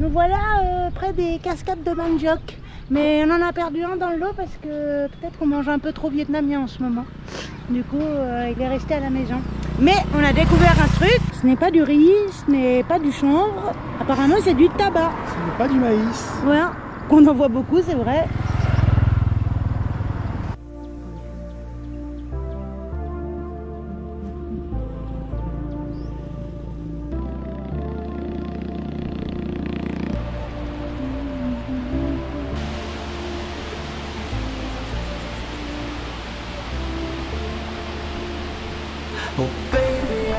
Nous voilà près des cascades de Mang Joc. Mais on en a perdu un dans le lot parce que peut-être qu'on mange un peu trop vietnamien en ce moment. Du coup, il est resté à la maison. Mais on a découvert un truc. Ce n'est pas du riz, ce n'est pas du chanvre. Apparemment, c'est du tabac. Ce n'est pas du maïs. Voilà, qu'on en voit beaucoup, c'est vrai. Oh baby, I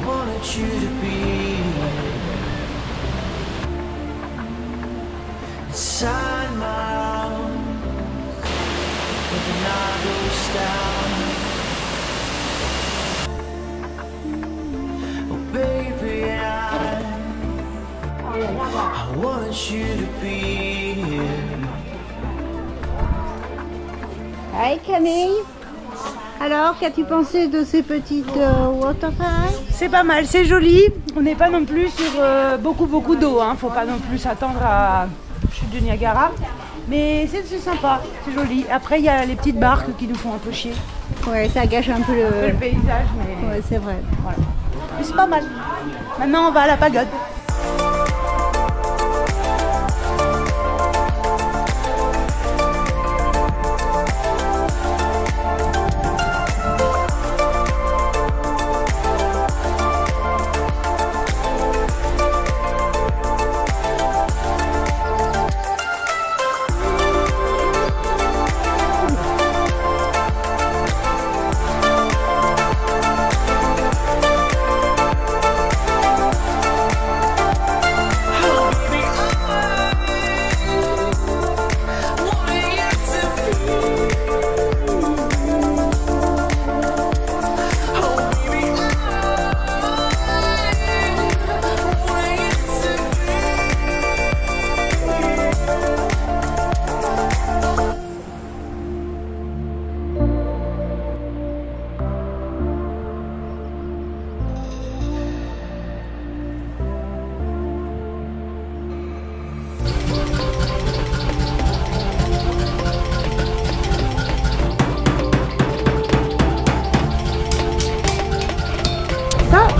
wanted you to be inside my arms when the night goes down. Oh baby, I wanted you to be here. Hi Camille. Alors, qu'as-tu pensé de ces petites waterfalls? C'est pas mal, c'est joli. On n'est pas non plus sur beaucoup d'eau, hein. Faut pas non plus s'attendre à chute du Niagara. Mais c'est sympa, c'est joli. Après, il y a les petites barques qui nous font un peu chier. Ouais, ça gâche un peu le paysage, mais ouais, c'est vrai. Voilà. Mais c'est pas mal. Maintenant, on va à la pagode.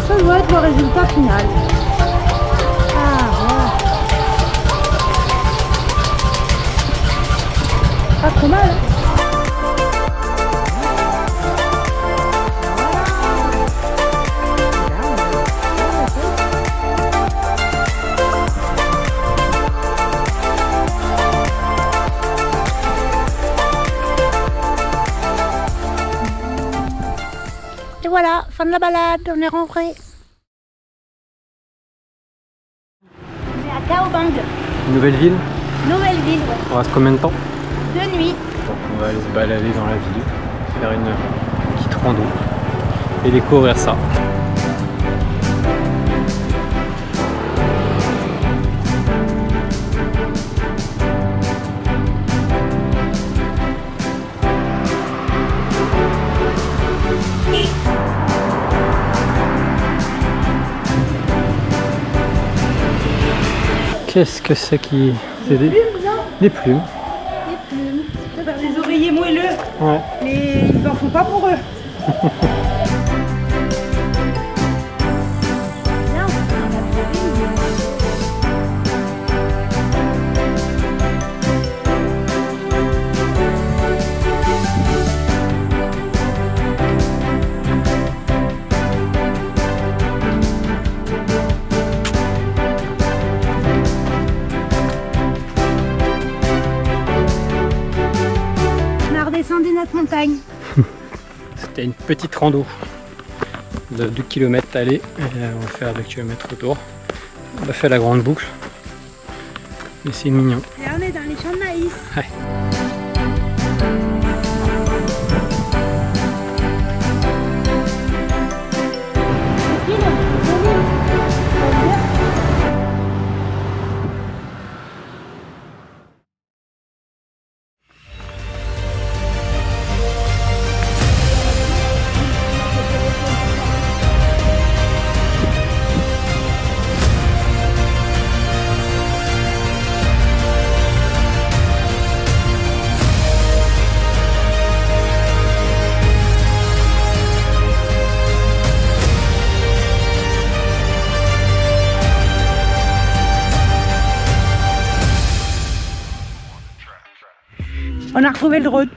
Ça doit être le résultat final. Ah, voilà. Pas trop mal. Et voilà, fin de la balade, on est rentré. On est à Khao Bang. Nouvelle ville. Nouvelle ville, ouais. On reste combien de temps? 2 nuits. On va aller se balader dans la ville, faire une petite rando et découvrir ça. Qu'est-ce que c'est qui... C'est des plumes, non? Des plumes. Des plumes. Ça va faire des oreillers moelleux. Ouais. Mais ils n'en font pas pour eux. Descendu notre montagne. C'était une petite rando de 2 km aller et on va faire 2 km retour. On a fait la grande boucle. Mais c'est mignon. Et là on est dans les champs de maïs. Ouais. On a retrouvé le drone.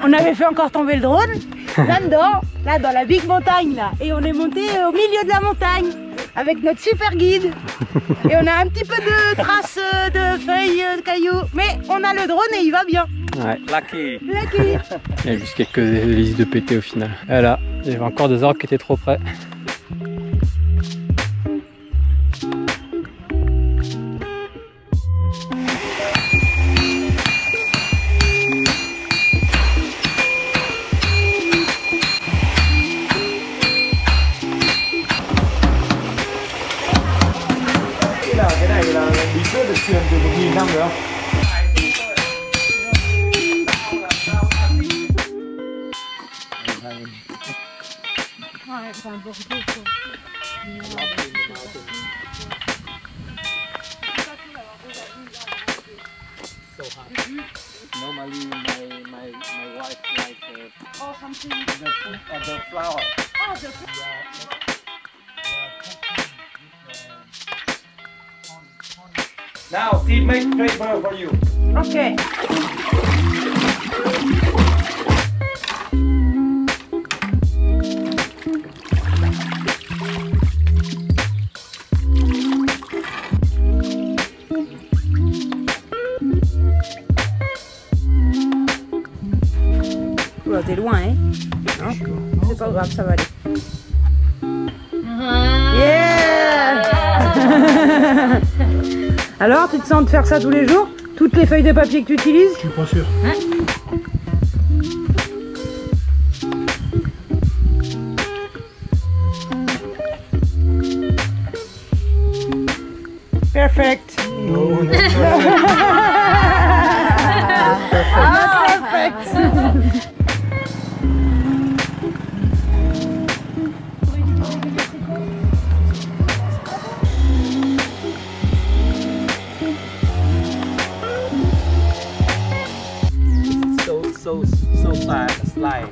On avait fait encore tomber le drone là-dedans, là dans la big montagne là. Et on est monté au milieu de la montagne avec notre super guide. Et on a un petit peu de traces de feuilles, de cailloux. Mais on a le drone et il va bien. Ouais. Lucky. Lucky. Il y a juste quelques hélices de pété au final. Et là, il y avait encore des arbres qui étaient trop près. Cái này là bí quyết được truyền từ 1000 năm rồi không? Ouais, c'est important ça. Normally my wife like Oh, something. the flower. Oh, the Now, Steve, make paper for you. Okay. Oula, t'es loin, hein? Non, c'est pas grave, ça va aller. Yeah! Alors, tu te sens de faire ça tous les jours? Toutes les feuilles de papier que tu utilises? Je suis pas sûr. Perfect. No, no. Perfect. So sad, slide.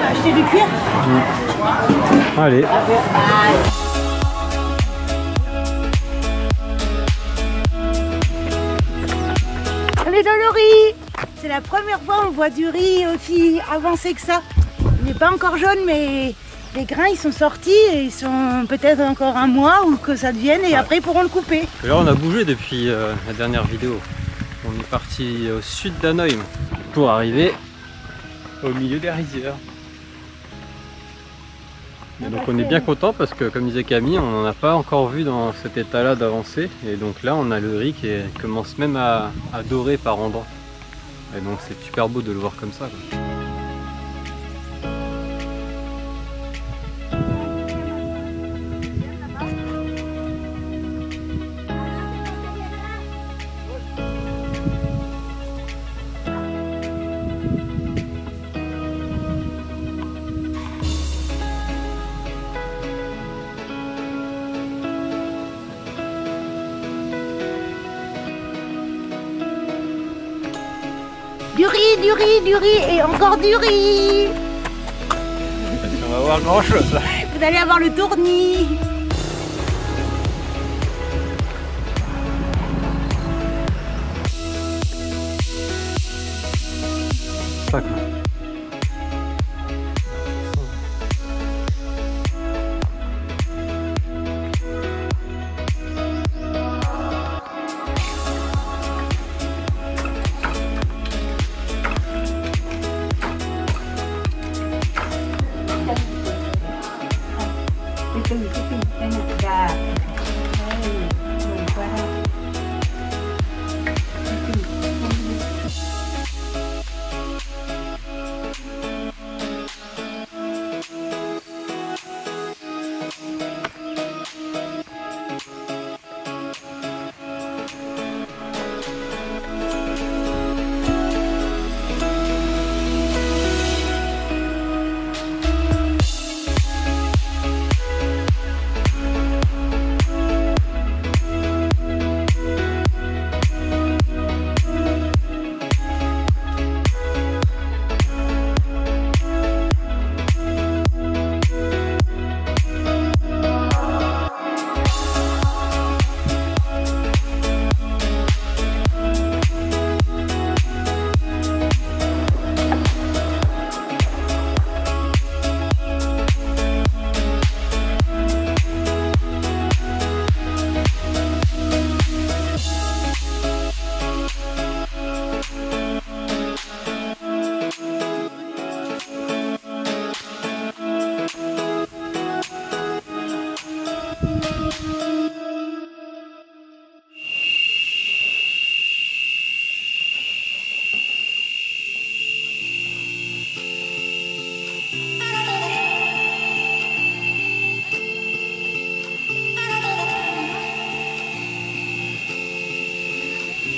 Acheter du cuir? Allez. Allez dans le riz! C'est la première fois qu'on voit du riz aussi avancé que ça. Il n'est pas encore jaune, mais les grains ils sont sortis et ils sont peut-être encore un mois ou que ça devienne et après ils pourront le couper. Et là on a bougé depuis la dernière vidéo. On est parti au sud d'Hanoï pour arriver au milieu des rizières. Et donc on est bien content parce que comme disait Camille, on n'en a pas encore vu dans cet état-là d'avancée. Et donc là on a le riz qui commence même à dorer par endroits. Et donc c'est super beau de le voir comme ça, quoi. Du riz et encore du riz. On va voir grand chose là. Vous allez avoir le tournis. từ từ đây nè. Dạ. Đây, rồi qua đây.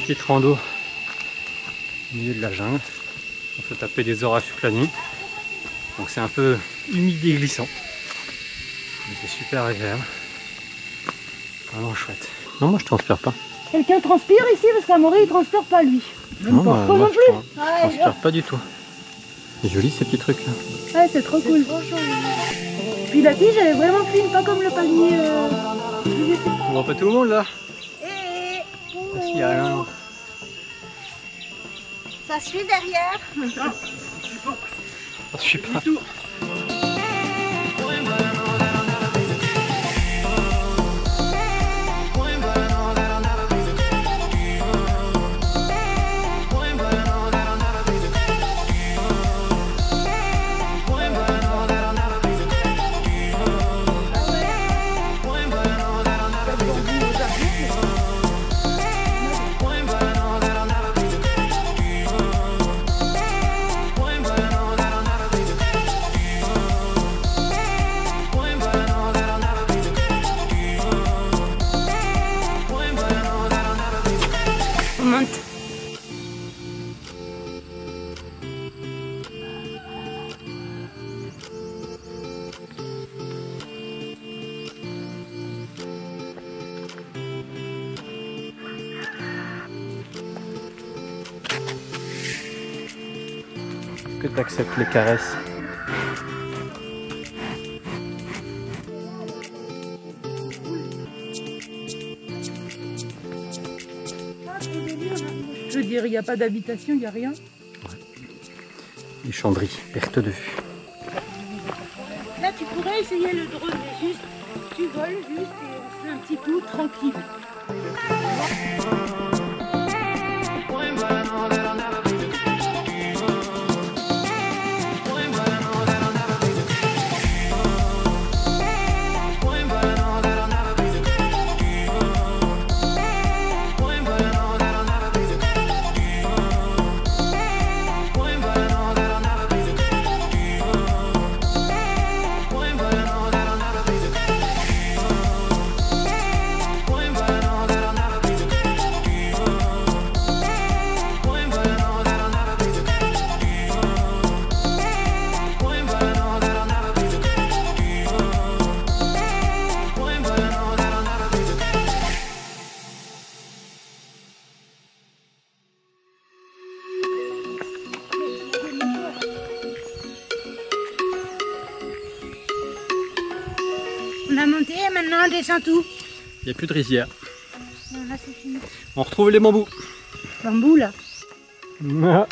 Petite rando au milieu de la jungle. On s'est tapé des orages toute la nuit. Donc c'est un peu humide et glissant. Mais c'est super agréable. Vraiment chouette. Non, moi je transpire pas. Quelqu'un transpire ici parce qu'Amaury il transpire pas lui. Non, pas. moi, non plus. Je transpire pas du tout. C'est joli ces petits trucs là. Ouais, c'est trop cool. Puis la tige elle est vraiment fine, pas comme le palmier. On voit pas tout le monde là. Et... S'il y a rien. Ça suit derrière. Je suis pas. Que tu acceptes les caresses. Je veux dire, il n'y a pas d'habitation, il n'y a rien. Ouais. Les chandries, perte de vue. Là, tu pourrais essayer le drone, mais juste, tu voles juste et on fait un petit coup tranquille. On a monté et maintenant on descend tout. Il n'y a plus de rizière. Non, là c'est fini. On retrouve les bambous. Bambou là. Ah.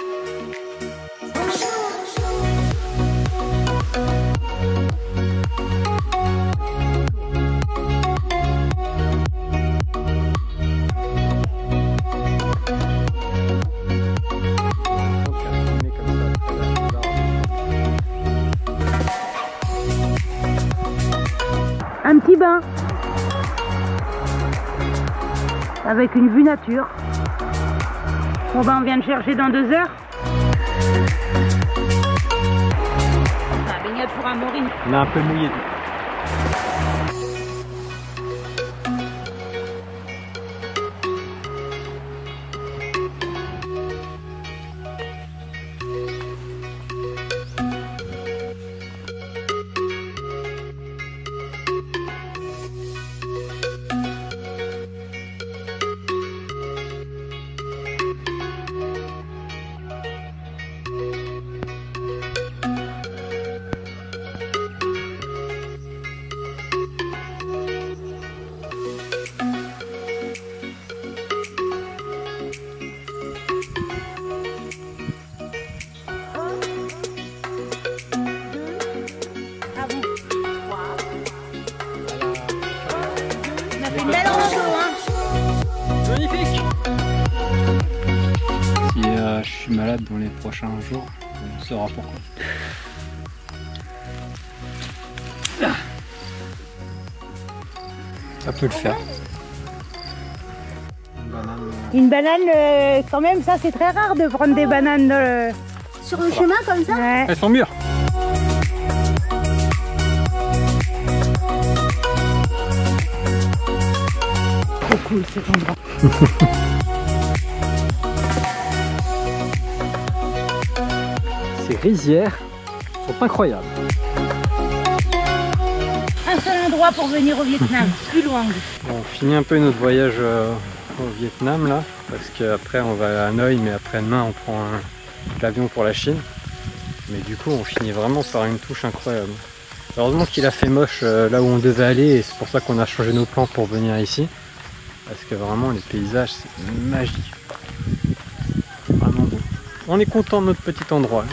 Un petit bain avec une vue nature. Bon ben on vient de chercher dans 2 heures. La baignade pour Amaury. On a un peu mouillé. Une belle rando, hein. Magnifique. Si je suis malade dans les prochains jours, on saura pourquoi. Ça peut le faire. Une banane, quand même, ça c'est très rare de prendre des bananes sur le chemin comme ça. Ouais. Elles sont mûres. Trop cool cet endroit. Ces rizières sont incroyables. Un seul endroit pour venir au Vietnam, plus loin. Bon, on finit un peu notre voyage au Vietnam là, parce qu'après on va à Hanoï, mais après-demain on prend l'avion pour la Chine. Mais du coup on finit vraiment par une touche incroyable. Heureusement qu'il a fait moche là où on devait aller, et c'est pour ça qu'on a changé nos plans pour venir ici. Parce que vraiment les paysages c'est magique. Vraiment bon. On est content de notre petit endroit.